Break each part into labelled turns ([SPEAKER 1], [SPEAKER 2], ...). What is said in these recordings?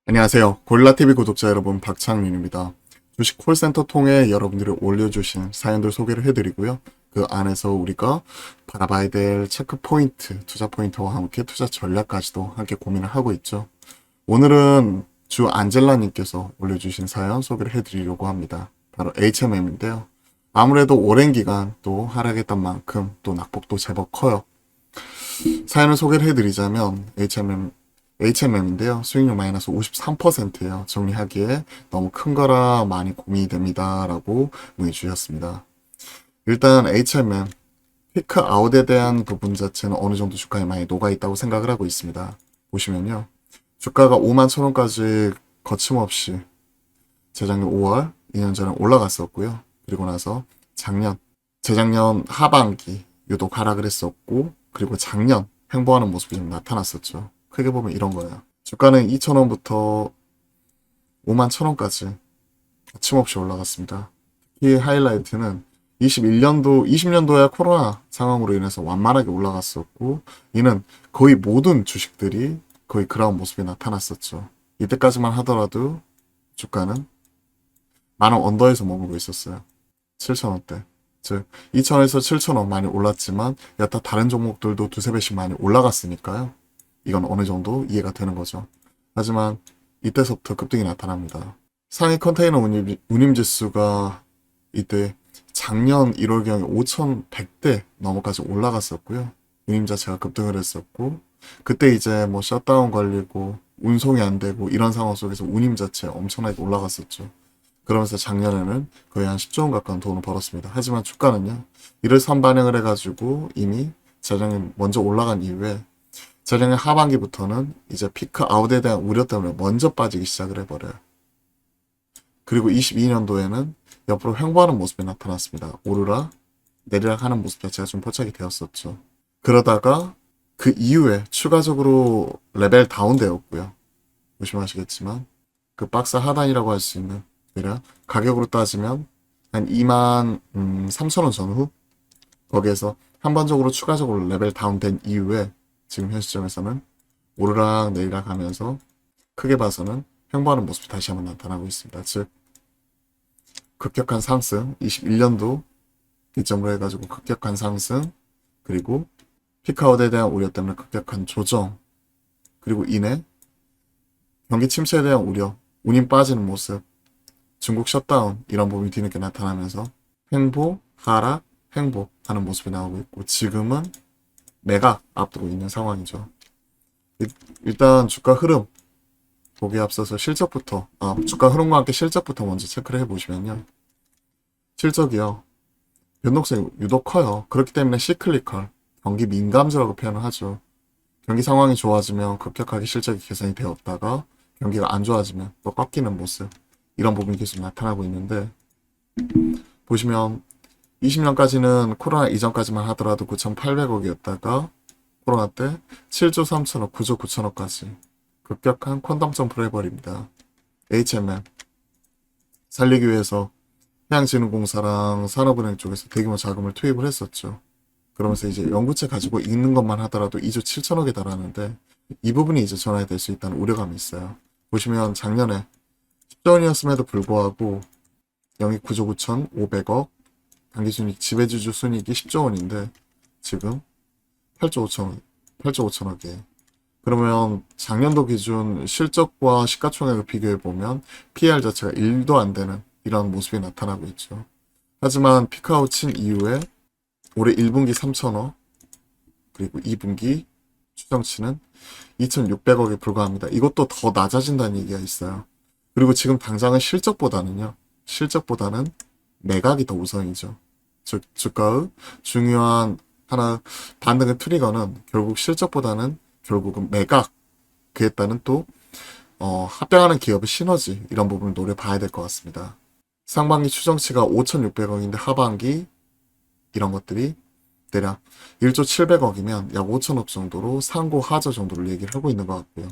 [SPEAKER 1] 안녕하세요. 고릴라TV 구독자 여러분, 박창민입니다. 주식 콜센터 통해 여러분들이 올려주신 사연들 소개를 해드리고요. 그 안에서 우리가 바라봐야 될 체크 포인트, 투자 포인트와 함께 투자 전략까지도 함께 고민을 하고 있죠. 오늘은 주 안젤라님께서 올려주신 사연 소개를 해드리려고 합니다. 바로 HMM인데요. 아무래도 오랜 기간 또 하락했던 만큼 또 낙폭도 제법 커요. 사연을 소개를 해드리자면 HMM인데요. 수익률 마이너스 53%예요. 정리하기에 너무 큰 거라 많이 고민이 됩니다. 라고 문의 주셨습니다. 일단 HMM, 피크 아웃에 대한 부분 자체는 어느 정도 주가에 많이 녹아있다고 생각을 하고 있습니다. 보시면요. 주가가 5만 1,000원까지 거침없이 재작년 5월, 2년 전에 올라갔었고요. 그리고 나서 재작년 하반기 유독 하락을 했었고, 그리고 작년 횡보하는 모습이 좀 나타났었죠. 크게 보면 이런 거예요. 주가는 2,000원부터 5만 1,000원까지 거침없이 올라갔습니다. 특히 하이라이트는 20년도에 코로나 상황으로 인해서 완만하게 올라갔었고, 이는 거의 모든 주식들이 거의 그런 모습이 나타났었죠. 이때까지만 하더라도 주가는 만원 언더에서 머물고 있었어요. 7,000원대. 즉 2,000원에서 7,000원 많이 올랐지만 여타 다른 종목들도 두세 배씩 많이 올라갔으니까요. 이건 어느 정도 이해가 되는 거죠. 하지만 이때서부터 급등이 나타납니다. 상위 컨테이너 운임지수가 이때 작년 1월경에 5,100대 넘어까지 올라갔었고요. 운임 자체가 급등을 했었고, 그때 이제 뭐 셧다운 걸리고 운송이 안 되고 이런 상황 속에서 운임 자체 엄청나게 올라갔었죠. 그러면서 작년에는 거의 한 10조 원 가까운 돈을 벌었습니다. 하지만 주가는요, 이를 선반영을 해가지고 이미 재작년 먼저 올라간 이후에 재작년 하반기부터는 이제 피크 아웃에 대한 우려 때문에 먼저 빠지기 시작을 해버려요. 그리고 22년도에는 옆으로 횡보하는 모습이 나타났습니다. 오르락 내리락 하는 모습 자체가 좀 포착이 되었었죠. 그러다가 그 이후에 추가적으로 레벨 다운되었고요. 보시면 아시겠지만 그 박스 하단이라고 할 수 있는, 그러니까 가격으로 따지면 한 2만 3천원 전후, 거기에서 한번적으로 추가적으로 레벨 다운된 이후에 지금 현 시점에서는 오르락 내리락 하면서 크게 봐서는 횡보하는 모습이 다시 한번 나타나고 있습니다. 즉 급격한 상승, 21년도 기점으로 해가지고 급격한 상승, 그리고 피크아웃에 대한 우려 때문에 급격한 조정, 그리고 이내 경기 침체에 대한 우려, 운임 빠지는 모습, 중국 셧다운 이런 부분이 뒤늦게 나타나면서 횡보, 하락, 횡보 하는 모습이 나오고 있고, 지금은 매각 앞두고 있는 상황이죠. 일단 주가 흐름 보기에 앞서서 주가 흐름과 함께 실적부터 먼저 체크를 해보시면요. 실적이요. 변동성이 유독 커요. 그렇기 때문에 시클리컬, 경기 민감주라고 표현을 하죠. 경기 상황이 좋아지면 급격하게 실적이 개선이 되었다가 경기가 안 좋아지면 또 꺾이는 모습, 이런 부분이 계속 나타나고 있는데, 보시면 20년까지는 코로나 이전까지만 하더라도 9,800억이었다가 코로나 때 7조 3천억, 9조 9천억까지 급격한 퀀텀 점프를 해버립니다. HMM 살리기 위해서 해양진흥공사랑 산업은행 쪽에서 대규모 자금을 투입을 했었죠. 그러면서 이제 연구체 가지고 있는 것만 하더라도 2조 7천억에 달하는데, 이 부분이 이제 전환이 될 수 있다는 우려감이 있어요. 보시면 작년에 10조 원이었음에도 불구하고 영익 9조 9,500억, 당기순이익 지배주주 순이익이 10조 원인데 지금 8조 5천억, 8조 5천억이에요. 그러면 작년도 기준 실적과 시가총액을 비교해보면 PER 자체가 1도 안 되는 이런 모습이 나타나고 있죠. 하지만 피크아웃 친 이후에 올해 1분기 3천억, 그리고 2분기 추정치는 2,600억에 불과합니다. 이것도 더 낮아진다는 얘기가 있어요. 그리고 지금 당장은 실적보다는 매각이 더 우선이죠. 즉 주가의 중요한 하나 반등의 트리거는 결국 실적보다는 결국은 매각, 그에 따른 또 합병하는 기업의 시너지, 이런 부분을 노려봐야 될 것 같습니다. 상반기 추정치가 5,600억인데 하반기 이런 것들이 대략 1조 700억이면 약 5천억 정도로 상고 하저 정도를 얘기를 하고 있는 것 같고요.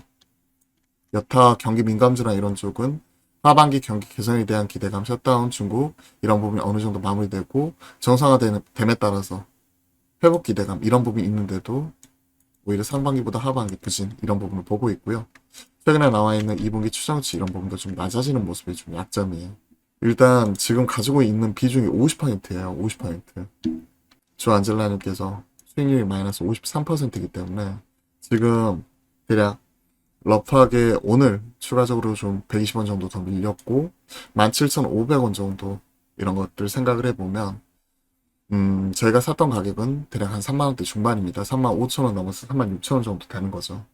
[SPEAKER 1] 여타 경기 민감주나 이런 쪽은 하반기 경기 개선에 대한 기대감, 셧다운, 중국 이런 부분이 어느 정도 마무리되고 정상화됨에 따라서 회복 기대감 이런 부분이 있는데도 오히려 상반기보다 하반기 부진 이런 부분을 보고 있고요. 최근에 나와 있는 2분기 추정치 이런 부분도 좀 낮아지는 모습이 좀 약점이에요. 일단 지금 가지고 있는 비중이 50%예요. 50%. 주 안젤라님께서 수익률이 마이너스 53%이기 때문에 지금 대략 러프하게 오늘 추가적으로 좀 120원 정도 더 밀렸고 17,500원 정도 이런 것들 생각을 해보면 저희가 샀던 가격은 대략 한 3만원대 중반입니다. 35,000원 넘어서 36,000원 정도 되는 거죠.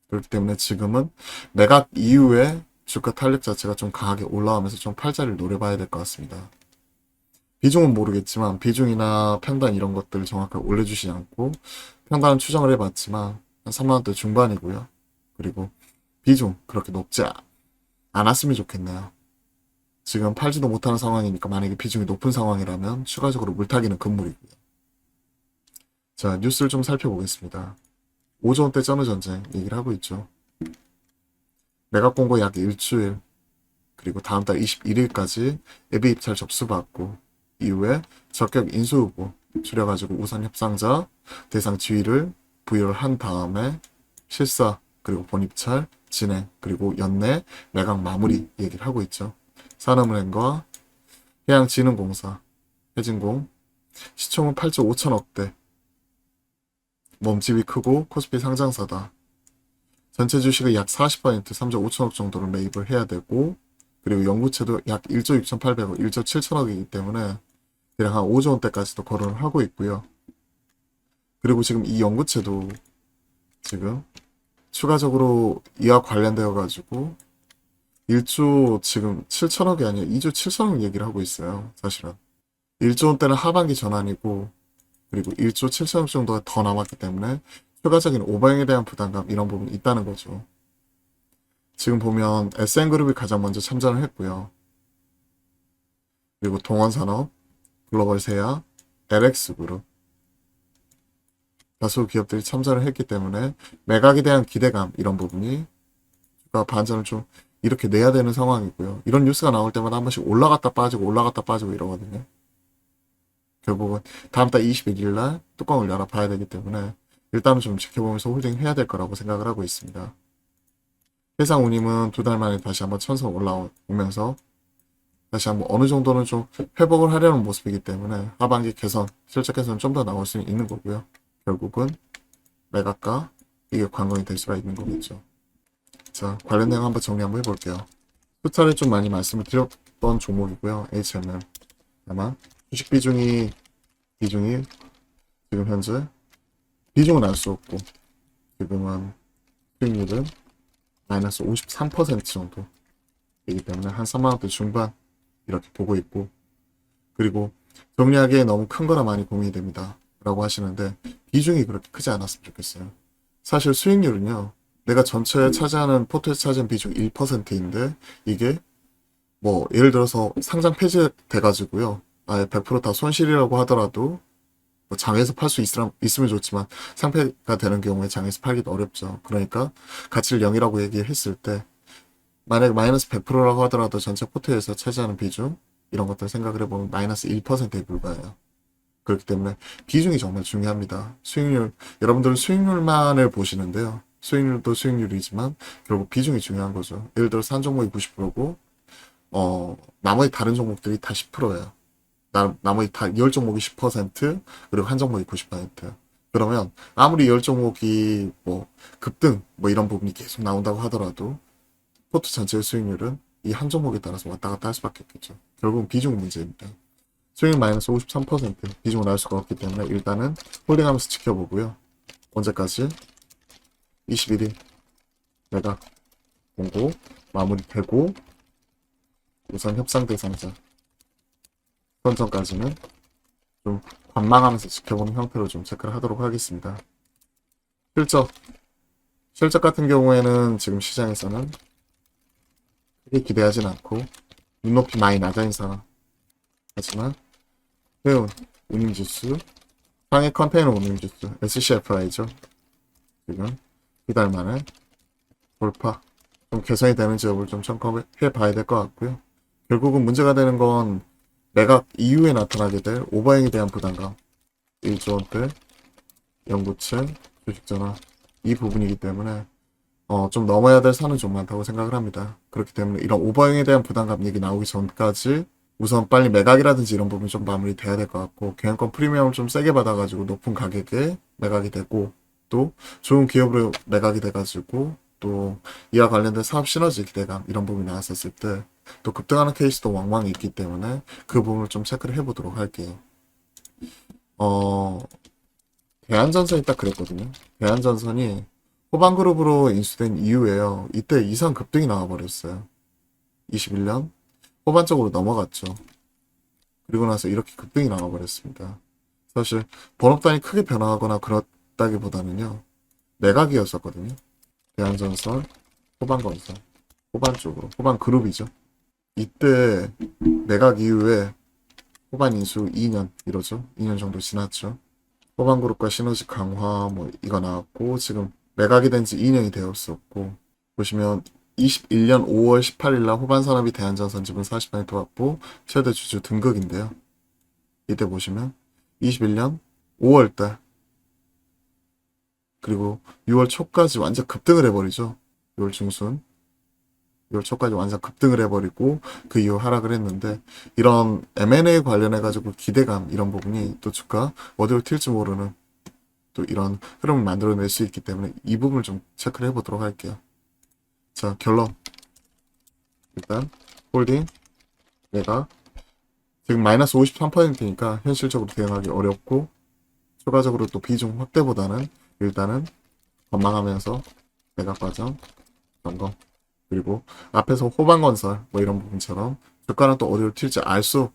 [SPEAKER 1] 그렇기 때문에 지금은 매각 이후에 주가 탄력 자체가 좀 강하게 올라오면서 좀 팔자를 노려봐야 될 것 같습니다. 비중은 모르겠지만 비중이나 평단 이런 것들을 정확하게 올려주시지 않고 평단은 추정을 해봤지만 한 3만원대 중반이고요. 그리고 비중 그렇게 높지 않았으면 좋겠네요. 지금 팔지도 못하는 상황이니까 만약에 비중이 높은 상황이라면 추가적으로 물타기는 금물이고요. 자, 뉴스를 좀 살펴보겠습니다. 5조 원대 전후 전쟁 얘기를 하고 있죠. 매각 공고 약 일주일, 그리고 다음 달 21일까지 예비 입찰 접수받고 이후에 적격 인수 후보 추려가지고 우선 협상자 대상 지위를 부여를 한 다음에 실사 그리고 본입찰 진행 그리고 연내 매각 마무리 얘기를 하고 있죠. 산업은행과 해양진흥공사, 해진공 시총은 8조 5천억대, 몸집이 크고 코스피 상장사다. 전체 주식의 약 40% 3조 5천억 정도를 매입을 해야 되고 그리고 연구체도 약 1조 6,800억, 1조 7천억이기 때문에 대략 한 5조 원대까지도 거론을 하고 있고요. 그리고 지금 이 연구체도 지금 추가적으로 이와 관련되어 가지고 1조 지금 7천억이 아니라 2조 7천억 얘기를 하고 있어요. 사실은 1조 원대는 하반기 전환이고 그리고 1조 7천억 정도가 더 남았기 때문에 추가적인 오버행에 대한 부담감 이런 부분이 있다는 거죠. 지금 보면 SN그룹이 가장 먼저 참전을 했고요. 그리고 동원산업, 글로벌세아, LX그룹 다수 기업들이 참전을 했기 때문에 매각에 대한 기대감 이런 부분이 반전을 좀 이렇게 내야 되는 상황이고요. 이런 뉴스가 나올 때마다 한 번씩 올라갔다 빠지고 이러거든요. 결국은 다음 달 21일 날 뚜껑을 열어봐야 되기 때문에 일단은 좀 지켜보면서 홀딩 해야 될 거라고 생각을 하고 있습니다. 해상 운임은 두 달 만에 다시 한번 천선 올라오면서 다시 한번 어느 정도는 좀 회복을 하려는 모습이기 때문에 하반기 개선, 실적 개선 좀 더 나올 수 있는 거고요. 결국은 매각과 이게 관건이 될 수가 있는 거겠죠. 자, 관련 내용 한번 정리 한번 해볼게요. 숫자를 좀 많이 말씀을 드렸던 종목이고요. HMM. 아마 주식 비중이 지금 현재 비중은 알 수 없고 지금은 수익률은 마이너스 53% 정도이기 때문에 한 3만원대 중반 이렇게 보고 있고 그리고 정리하기에 너무 큰 거라 많이 고민이 됩니다. 라고 하시는데 비중이 그렇게 크지 않았으면 좋겠어요. 사실 수익률은요. 내가 전체에 차지하는 포트에 차지하는 비중 1%인데 이게 뭐 예를 들어서 상장 폐지돼 가지고요. 아예 100%다 손실이라고 하더라도 뭐 장에서 팔 수 있으면 좋지만 상폐가 되는 경우에 장에서 팔기도 어렵죠. 그러니까 가치를 0이라고 얘기했을 때 만약에 마이너스 100%라고 하더라도 전체 포트에서 차지하는 비중 이런 것들 생각을 해보면 마이너스 1%에 불과해요. 그렇기 때문에 비중이 정말 중요합니다. 수익률, 여러분들은 수익률만을 보시는데요. 수익률도 수익률이지만 결국 비중이 중요한 거죠. 예를 들어서 한 종목이 90%고 나머지 다른 종목들이 다 10%예요. 나머지 다 10종목이 10% 그리고 한 종목이 90%. 그러면 아무리 10종목이 뭐 급등 뭐 이런 부분이 계속 나온다고 하더라도 포트 전체의 수익률은 이 한 종목에 따라서 왔다 갔다 할 수밖에 없겠죠. 결국은 비중 문제입니다. 수익률 마이너스 53% 비중을 알 수가 없기 때문에 일단은 홀딩하면서 지켜보고요. 언제까지? 21일 매각 공고 마무리되고 우선 협상 대상자 선정까지는 좀 관망하면서 지켜보는 형태로 좀 체크를 하도록 하겠습니다. 실적 같은 경우에는 지금 시장에서는 크게 기대하진 않고 눈높이 많이 낮아 있는 상황. 하지만 해운 운임지수 상해 컨테이너 운임지수 SCFI죠. 지금 이달 만에 돌파 좀 개선이 되는지 여부를 좀 점검해 봐야 될 것 같고요. 결국은 문제가 되는 건 매각 이후에 나타나게 될 오버행에 대한 부담감 1조 원대 연구체 주식전환 이 부분이기 때문에 좀 넘어야 될 산은 좀 많다고 생각을 합니다. 그렇기 때문에 이런 오버행에 대한 부담감 얘기 나오기 전까지 우선 빨리 매각이라든지 이런 부분이 좀 마무리돼야 될 것 같고, 경영권 프리미엄을 좀 세게 받아가지고 높은 가격에 매각이 되고, 또 좋은 기업으로 매각이 돼가지고 또 이와 관련된 사업 시너지 기대감 이런 부분이 나왔었을 때 또 급등하는 케이스도 왕왕 있기 때문에 그 부분을 좀 체크를 해보도록 할게요. 어, 대한전선이 딱 그랬거든요. 대한전선이 호방그룹으로 인수된 이후에요. 이때 이상 급등이 나와버렸어요. 21년 후반적으로 넘어갔죠. 그리고 나서 이렇게 급등이 나와버렸습니다. 사실 번호단이 크게 변화하거나 그렇다기보다는요. 매각이었었거든요. 대한전선, 호반건설, 호반 쪽으로, 호반 그룹이죠. 이때 매각 이후에 호반 인수 2년 이러죠. 2년 정도 지났죠. 호반 그룹과 시너지 강화 뭐 이거 나왔고 지금 매각이 된 지 2년이 되었었고 보시면 21년 5월 18일 날 호반 산업이 대한전선 지분 40%에 들어왔고 최대 주주 등극인데요. 이때 보시면 21년 5월 달 그리고 6월 초까지 완전 급등을 해버리죠. 6월 중순 6월 초까지 완전 급등을 해버리고 그 이후 하락을 했는데 이런 M&A 관련해가지고 기대감 이런 부분이 또 주가 어디로 튈지 모르는 또 이런 흐름을 만들어낼 수 있기 때문에 이 부분을 좀 체크를 해보도록 할게요. 자, 결론. 일단 홀딩 내가 지금 마이너스 53%니까 현실적으로 대응하기 어렵고 추가적으로 또 비중 확대보다는 일단은 건망하면서 매각 과정 점검 그리고 앞에서 호방건설 뭐 이런 부분처럼 주가는 또 어디로 튈지 알 수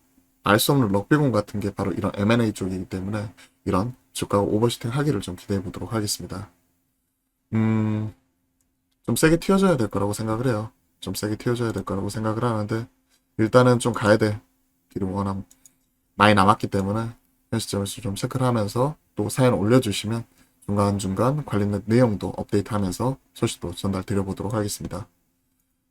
[SPEAKER 1] 없는 럭비공 같은 게 바로 이런 M&A 쪽이기 때문에 이런 주가가 오버슈팅 하기를 좀 기대해 보도록 하겠습니다. 좀 세게 튀어줘야 될 거라고 생각을 해요. 좀 세게 튀어줘야 될 거라고 생각을 하는데 일단은 좀 가야 돼. 기름 워낙 많이 남았기 때문에 현 시점에서 좀 체크를 하면서 또 사연 올려주시면 중간중간 관련된 내용도 업데이트하면서 소식도 전달 드려보도록 하겠습니다.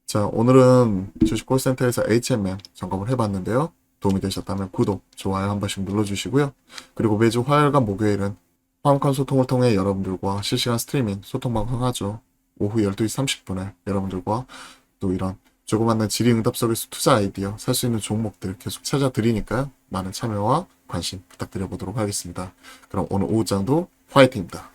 [SPEAKER 1] 자, 오늘은 주식콜센터에서 HMM 점검을 해봤는데요. 도움이 되셨다면 구독, 좋아요 한 번씩 눌러주시고요. 그리고 매주 화요일과 목요일은 화음칸 소통을 통해 여러분들과 실시간 스트리밍 소통 방송하죠. 오후 12시 30분에 여러분들과 또 이런 조그마한 질의응답 서비스 투자 아이디어 살 수 있는 종목들 계속 찾아드리니까요. 많은 참여와 관심 부탁드려보도록 하겠습니다. 그럼 오늘 오후장도 화이팅입니다.